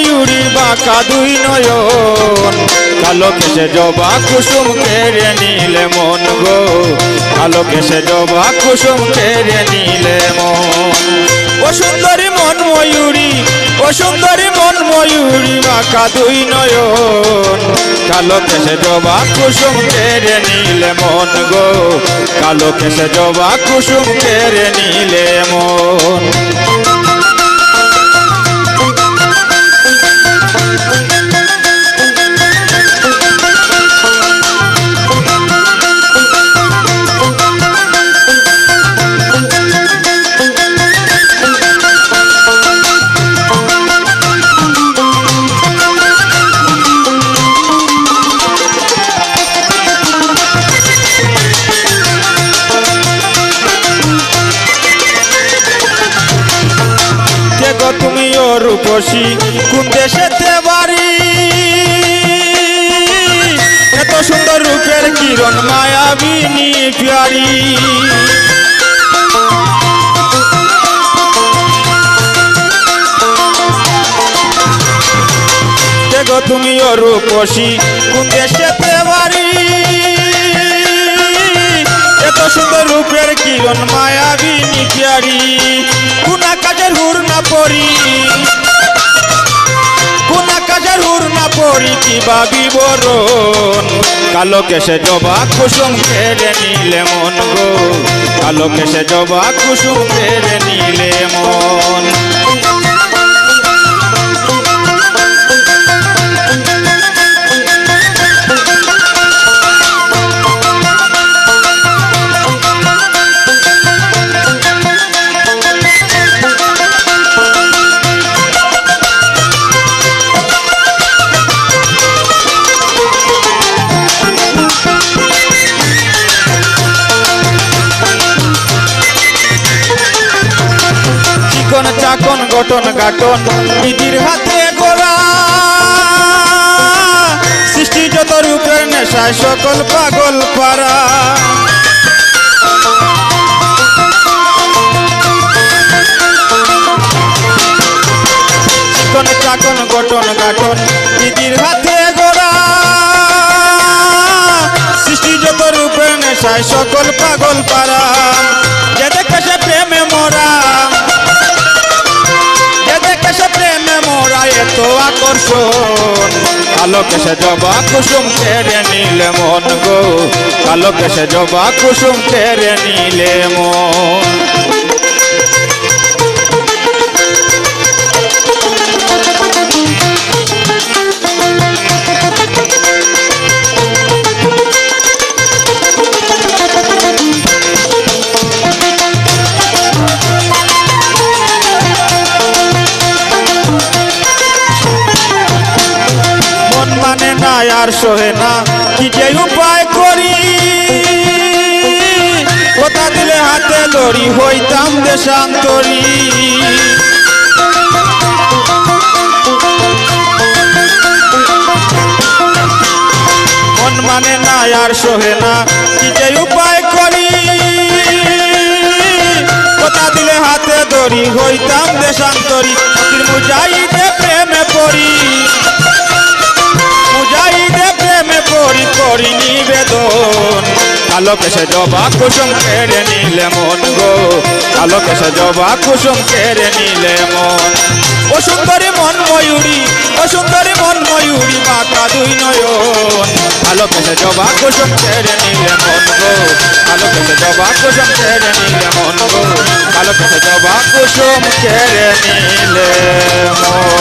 ময়ূরীর বাঁকা দুই নয়ন, কালো কেশে জবা কুসুম কেড়ে নিলে মন গো, কালো কেশে জবা কুসুম কেড়ে নিলে মন। ও সুন্দরী মন ময়ূরী, ও সুন্দরী মন ময়ূরী বাঁকা দুই নয়ন, কালো কেশে জবা কুসুম কেড়ে নিলে মন গো, কালো কেশে জবা কুসুম কেড়ে নিলে মন। তুমি ও রূপসী কোন দেশেতে বাড়ি, এত সুন্দর রূপের কিরণ মায়াবিনী প্যারি। দেখো তুমি ও রূপসী কোন দেশেতে বাড়ি, এত সুন্দর রূপের কিরণ মায়াবিনী প্যারি। কোন কাজের হুর না পড়ি, কোন কাজের হুর না পড়ি কিবা বিবরণ, কালো কেশে জবা কুসুম কেড়ে নিলে মন গো, কালো কেশে জবা কুসুম কেড়ে নিলে মন। চাকন গঠন গাঠন বিধির হাতে গোড়া, সৃষ্টি যত রূপের নেশায় সকল পাগল পারা। চিকন চাকন গঠন গাঠন বিধির হাতে গোড়া, সৃষ্টি যত রূপের নেশায় সকল পাগল পারা। যে দেখে সে প্রেমে মরা, প্রেমে মোরা এত আকর্ষণ, কালো কেশে জবা কুসুম কেড়ে নিলে মন গো, কালো কেশে জবা কুসুম কেড়ে নিলে মন। আর সহে না কি যে উপায় করি, কথা দিলে হাতে ধরি হইতাম দেশান্তরী। মন মানে না আর সহে না কি যে উপায় করি, কথা দিলে হাতে ধরি হইতাম দেশান্তরী। মুজাহিদে প্রেমে পড়ি, মুজাহিদে প্রেমে পড়ি করি নিবেদন, কালো কেশে জবা কুসুম কেড়ে নিলে মন গো, কালো কেশে জবা কুসুম কেড়ে নিলে মন। ও সুন্দরী মন ময়ূরী, ও সুন্দরী মন ময়ূরী বাঁকা দুই নয়ন, কালো কেশে জবা কুসুম কেড়ে নিলে মন গো, কালো কেশে জবা কুসুম কেড়ে নিলে মন গো, কালো কেশে জবা কুসুম কেড়ে নিলে মন।